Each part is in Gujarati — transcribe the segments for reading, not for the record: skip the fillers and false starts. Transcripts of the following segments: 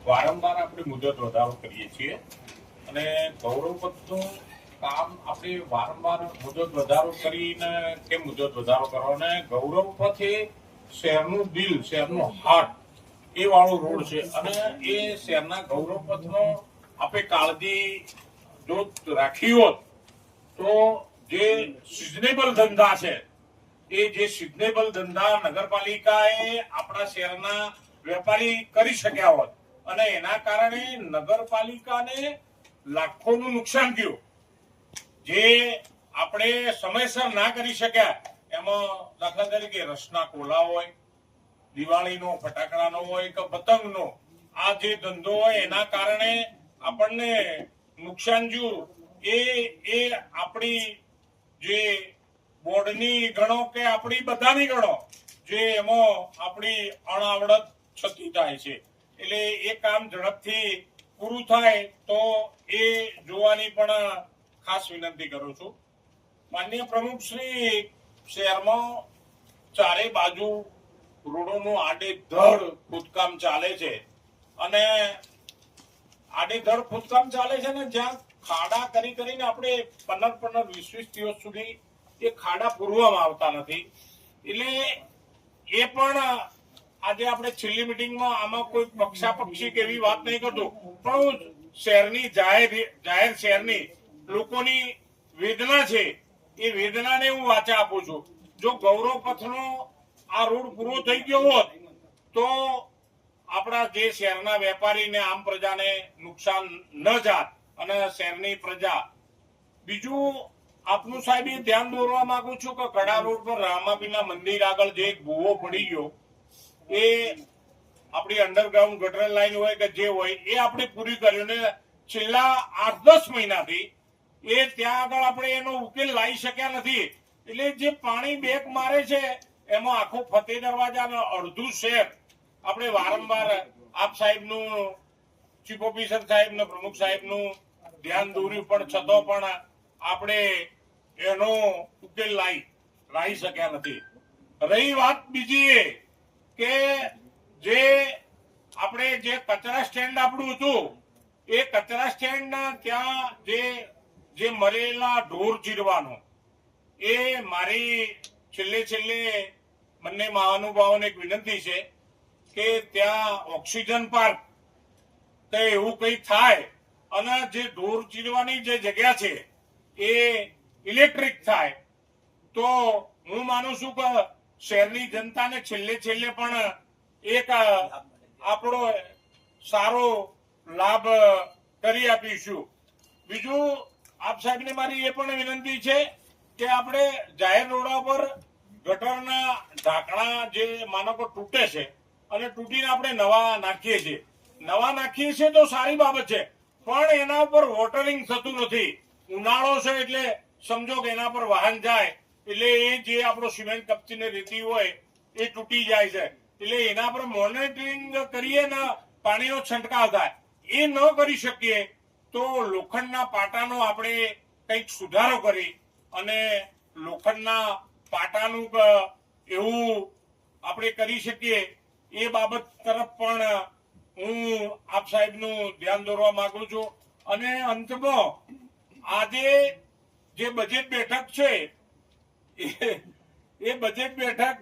વારંવાર આપણે મુદત વધારો કરીએ છીએ અને ગૌરવપથનું કામ આપણે વારંવાર મુદત વધારો કરીને કેમ મુદત વધારો કરવાનો. ગૌરવપથ એ શહેરનું દિલ, શહેરનું હાર્ટ એ વાળો રોડ છે અને એ શહેરના ગૌરવપથનો આપણે કાળજી જો રાખી હોત તો જે સિઝનેબલ ધંધા છે એ જે સિઝનેબલ ધંધા નગરપાલિકાએ આપણા શહેરના વેપારી કરી શક્યા હોત અને એના કારણે નગરપાલિકાને લાખોનું નુકસાન થયું. જે આપણે સમયસર ના કરી શક્યા એમાં દાખલા તરીકે રસના કોલા હોય, દિવાળીનો ફટાકડાનો હોય કે પતંગનો આ જે ધંધો હોય એના કારણે આપણને નુકસાન થયું. એ આપણી જે બોર્ડની ગણો કે આપણી બધાની ગણો જે એમાં આપણી અણાવડત છતી થાય છે. એટલે એ કામ ઝડપથી પૂરું થાય તો એ જોવાની પણ ખાસ વિનંતી કરું છું. માનનીય પ્રમુખ શ્રી, શહેરમાં ચારે બાજુ રોડોનું આડેધડ ખોદકામ ચાલે છે અને આડેધડ ખોદકામ ચાલે છે ને જ્યાં ખાડા કરીને આપણે 15-20 દિવસ સુધી એ ખાડા પૂરવામાં આવતા નથી. એટલે એ પણ આજે આપણે છેલ્લી મિટિંગમાં આમાં કોઈ પક્ષાપક્ષી કે એવી વાત નહીં કરતો, પણ શહેરની જાહેર શહેરની લોકોની વેદના છે એ વેદનાને હું વાચા આપું છું. જો ગૌરવપથનો આ રોડ પૂરો થઈ ગયો હોત તો આપણા જે શહેરના વેપારીને આમ પ્રજાને નુકસાન ન જાત અને શહેરની પ્રજા. બીજું આપનું સાહેબ એ ધ્યાન દોરવા માંગુ છું કે કડા રોડ પર રામાપીના મંદિર આગળ જે એક ભૂવો પડી ગયો એ આપણી અંડરગ્રાઉન્ડ ગટર લાઈન હોય કે જે હોય એ આપણે પૂરી કર્યું ને છેલ્લા 8-10 મહિનાથી એ ત્યાં આગળ આપણે એનો ઉકેલ લાવી શક્યા નથી. એટલે જે પાણી બેક મારે છે એમાં આખો ફતેહ દરવાજા અડધું શહેર આપણે વારંવાર આપ સાહેબનું, ચીફ ઓફિસર સાહેબ ને પ્રમુખ સાહેબનું ધ્યાન દોર્યું પણ છતાં પણ આપણે એનો ઉકેલ લાવી શક્યા નથી. રહી વાત બીજી એ કે જે આપણે જે કચરા સ્ટેન્ડ આપણું હતું એ કચરા સ્ટેન્ડ ત્યાં જે મરેલા ઢોર ચીરવાનો એ મારી છેલ્લે બંને મહાનુભાવોને એક વિનંતી છે કે ત્યાં ઓક્સિજન પાર્ક કે એવું કઈ થાય અને જે ઢોર ચીરવાની જે જગ્યા છે એ ઇલેક્ટ્રિક થાય તો હું માનું છું કે શહેરની જનતાને છેલ્લે પણ એક આપણો સારો લાભ કરી આપીશું. બીજું આપ સાહેબને મારી એ પણ વિનંતી છે કે આપણે જાહેર રોડા પર ગટરના ઢાંકણા જે માનો કે તૂટે છે અને તૂટીને આપણે નવા નાખીએ છીએ તો સારી બાબત છે, પણ એના ઉપર વોટરિંગ થતું નથી. ઉનાળો છે એટલે સમજો કે એના પર વાહન જાય એટલે એ જે આપણો સિમેન્ટ કપચીને રેતી હોય એ તૂટી જાય છે. એટલે એના પર મોનિટરિંગ કરીએ ને પાણીનો છંટકાવ થાય એ ન કરી શકીએ તો લોખંડના પાટાનો આપણે કંઈક સુધારો કરી અને લોખંડના પાટાનું એવું આપણે કરી શકીએ એ બાબત તરફ પણ હું આપ સાહેબનું ધ્યાન દોરવા માંગુ છું. અને અંતમાં આજે જે બજેટ બેઠક છે એ બજેટ બેઠક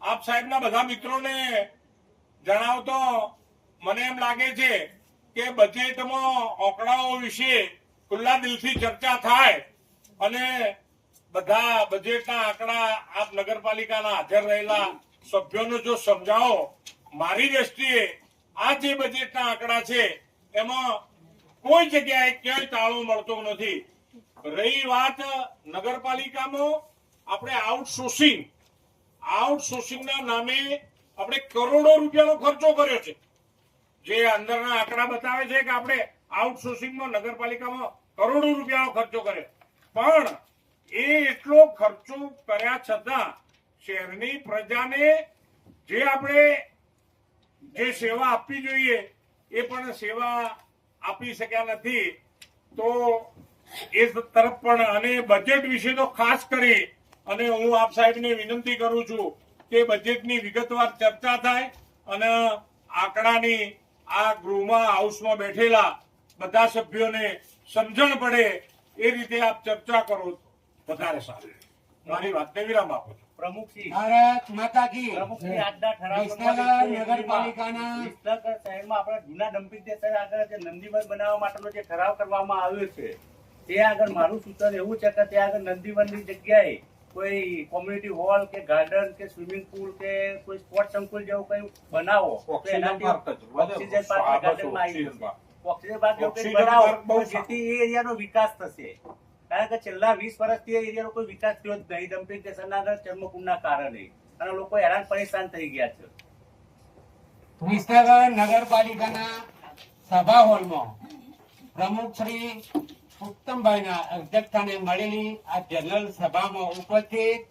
આપ સાહેબના બધા મિત્રોને જણાવતો મને એમ લાગે છે કે બજેટમાં આંકડાઓ વિશે ખુલ્લા દિલથી ચર્ચા થાય અને બધા બજેટના આંકડા આપ નગરપાલિકાના હાજર રહેલા સભ્યોને જો સમજાવો. મારી દ્રષ્ટિએ આ જે બજેટના આંકડા છે એમાં કોઈ જગ્યાએ ક્યાંય તાળો મળતો નથી. રહી વાત નગરપાલિકામાં આપણે આઉટસોર્સિંગના નામે આપણે કરોડો રૂપિયાનો ખર્ચો કર્યો છે. જે અંદરના આંકડા બતાવે છે કે આપણે આઉટસોર્સિંગમાં નગરપાલિકામાં કરોડો રૂપિયાનો ખર્ચો કર્યો, પણ એ એટલો ખર્ચો કર્યા છતાં શહેરની પ્રજાને જે આપણે જે સેવા આપવી જોઈએ એ પણ સેવા આપી શક્યા નથી. તો એ તરફ પણ અને બજેટ વિશે તો ખાસ કરી અને હું આપ સાહેબને વિનંતી કરું છું કે બજેટની વિગતવાર ચર્ચા થાય અને આંકડાની આ ગૃહમાં હાઉસમાં બેઠેલા બધા સભ્યોને સમજણ પડે એ રીતે આપ ચર્ચા કરો તો વધારે સારું. મારી વાતને વિરામ આપો છો. પ્રમુખજી ભારત માતા કી પ્રમુખજી આજના વિસનગર નગરપાલિકાના વિસનગર શહેરમાં આપણા જૂના ડમ્પિંગ સ્ટેશન આગળ જે નંદીવન બનાવવા માટેનો જે ઠરાવ કરવામાં આવ્યો છે તે આગળ મારું સૂચન એવું છે કે ત્યાં આગળ નંદીવનની જગ્યાએ કોઈ કોમ્યુનિટી હોલ કે ગાર્ડન કે સ્વિમિંગ પુલ કે કોઈ સ્પોર્ટ સંકુલ જેવું કઈ બનાવો તો એનાથી ઓક્સિજન પાર્ક ગાર્ડનમાં આવી જશે. ઓક્સિજન પાર્ક જેવું કંઈક બનાવો તો જેથી એ એરિયાનો વિકાસ થશે. કારણ કે છેલ્લા 20 વર્ષથી એ એરિયાનો કોઈ વિકાસ થયો જ નહીં ડમ્પિંગ સ્ટેશનના આગળ ચર્મકુંડના કારણે, અને લોકો હેરાન પરેશાન થઈ ગયા છે. વિસનગર નગરપાલિકાના સભા હોલમાં પ્રમુખ શ્રી ઉત્તમભાઈના અધ્યક્ષસ્થાને મળેલી આ જનરલ સભામાં ઉપસ્થિત